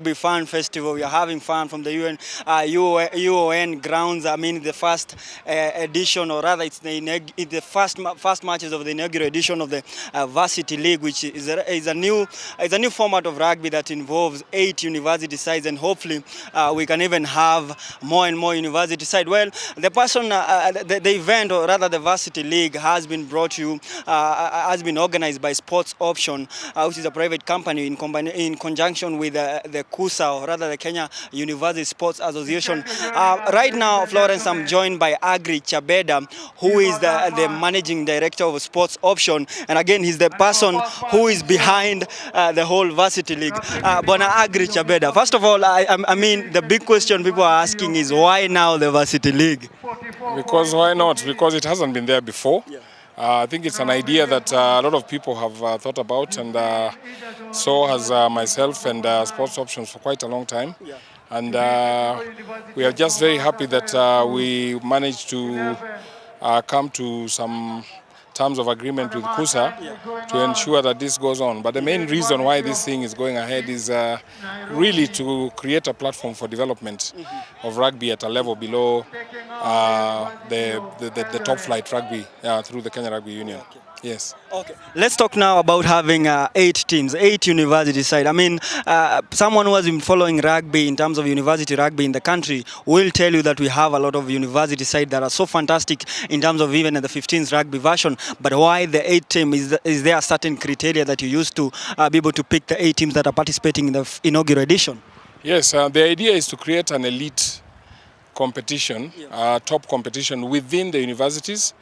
Rugby Fan Festival. We are having fun from the UON grounds. I mean, the first edition, or rather, it's the first matches of the inaugural edition of the Varsity League, which is a new format of rugby that involves 8 university sides, and hopefully we can even have more and more university sides. Well, the event, or rather the Varsity League, has been brought to you, has been organized by Sports Option, which is a private company in conjunction with the KUSA, or rather the Kenya University Sports Association. Right now, Florence, I'm joined by Agri Chabeda, who is the managing director of Sports Option, and again, he's the person who is behind the whole Varsity League. Bona Agri Chabeda, first of all, I mean, the big question people are asking is, why now the Varsity League? Because why not? Because it hasn't been there before. Yeah. I think it's an idea that a lot of people have thought about, and so has myself and Sports Options for quite a long time. Yeah. And we are just very happy that we managed to come to some terms of agreement with KUSA to ensure that this goes on. But the main reason why this thing is going ahead is really to create a platform for development of rugby at a level below the top flight rugby through the Kenya Rugby Union. Okay. Yes. Okay. Let's talk now about having 8 teams, 8 university sides. I mean, someone who has been following rugby in terms of university rugby in the country will tell you that we have a lot of university sides that are so fantastic in terms of even the 15th rugby version. But why the 8 team? Is there a certain criteria that you use to be able to pick the 8 teams that are participating in the inaugural edition? Yes. The idea is to create an elite competition, top competition within the universities,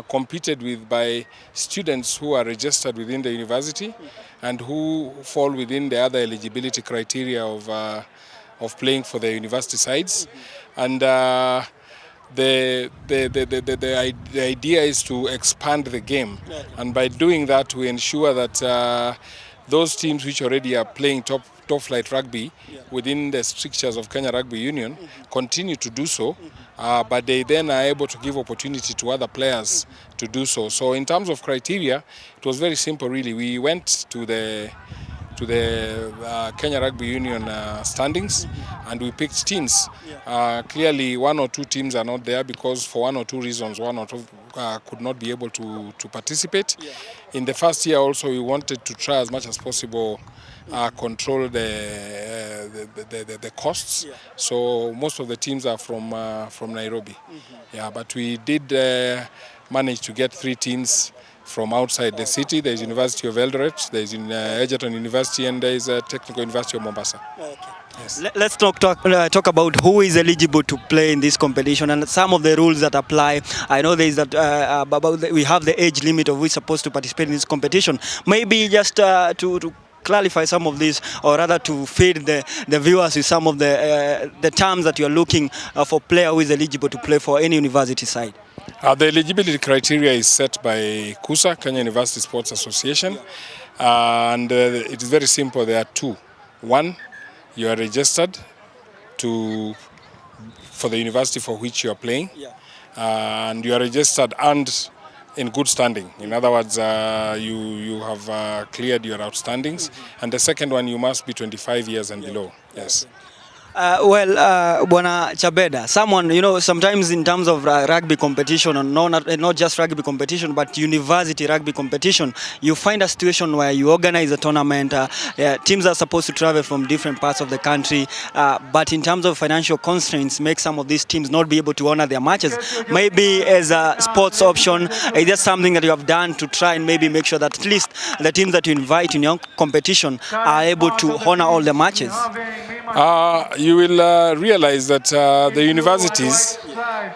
competed with by students who are registered within the university and who fall within the other eligibility criteria of playing for the university sides. And the idea is to expand the game, and by doing that we ensure that those teams which already are playing top flight rugby within the strictures of Kenya Rugby Union continue to do so, but they then are able to give opportunity to other players to do so. So in terms of criteria, it was very simple really. We went to the Kenya Rugby Union standings and we picked teams. Clearly 1 or 2 teams are not there because for 1 or 2 reasons, 1 or 2 could not be able to participate. In the first year also we wanted to try as much as possible control the costs. So most of the teams are from Nairobi. But we did manage to get 3 teams from outside the city. There is University of Eldoret, there is Egerton University, and there is Technical University of Mombasa. Okay. Yes. Let's talk about who is eligible to play in this competition and some of the rules that apply. I know there is that we have the age limit of who is supposed to participate in this competition. Maybe just to clarify some of this, or rather to feed the viewers with some of the terms that you are looking for player who is eligible to play for any university side. The eligibility criteria is set by KUSA, Kenya University Sports Association, and it is very simple. There are 2. 1, you are registered for the university for which you are playing, and you are registered and in good standing. In other words, you have cleared your outstandings. And the second one, you must be 25 years and below. Yes. Bona Chabeda, someone, sometimes in terms of rugby competition, and not just rugby competition, but university rugby competition, you find a situation where you organize a tournament, teams are supposed to travel from different parts of the country, but in terms of financial constraints, make some of these teams not be able to honor their matches. Maybe as a Sports Option, is there something that you have done to try and maybe make sure that at least the teams that you invite in your competition are able to honor all the matches? You will realize that the universities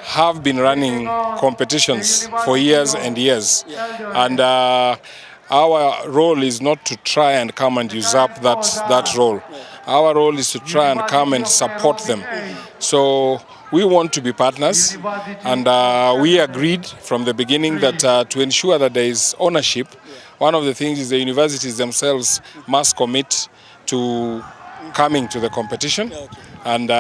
have been running competitions for years and years, and our role is not to try and come and usurp that role. Our role is to try and come and support them. So we want to be partners, and we agreed from the beginning that to ensure that there is ownership, one of the things is the universities themselves must commit to coming to the competition, And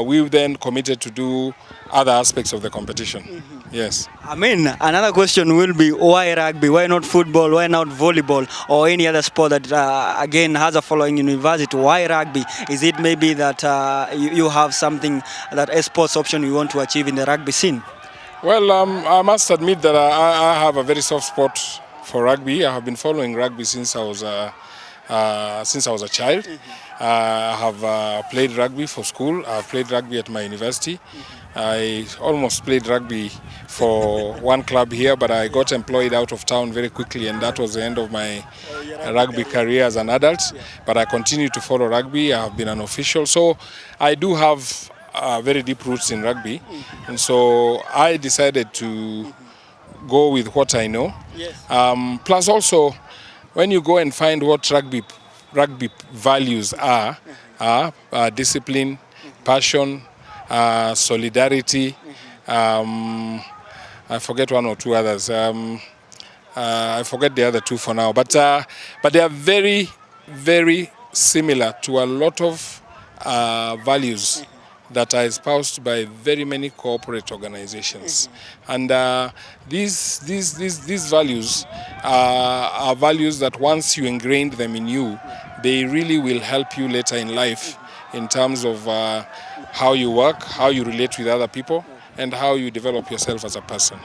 we've then committed to do other aspects of the competition. Yes. I mean, another question will be why rugby? Why not football? Why not volleyball or any other sport that again has a following in university? Why rugby? Is it maybe that you have something that a sports option you want to achieve in the rugby scene? Well, I must admit that I have a very soft spot for rugby. I have been following rugby since I was a child. I have played rugby for school. I've played rugby at my university. I almost played rugby for one club here, but I got employed out of town very quickly, and that was the end of my rugby career as an adult. But I continue to follow rugby. I have been an official, so I do have very deep roots in rugby, and so I decided to go with what I know. Plus also, when you go and find what rugby values are discipline, passion, solidarity, I forget one or two others. I forget the other two for now, but they are very, very similar to a lot of values that are espoused by very many corporate organizations. And these values are values that once you ingrained them in you, they really will help you later in life in terms of how you work, how you relate with other people, and how you develop yourself as a person.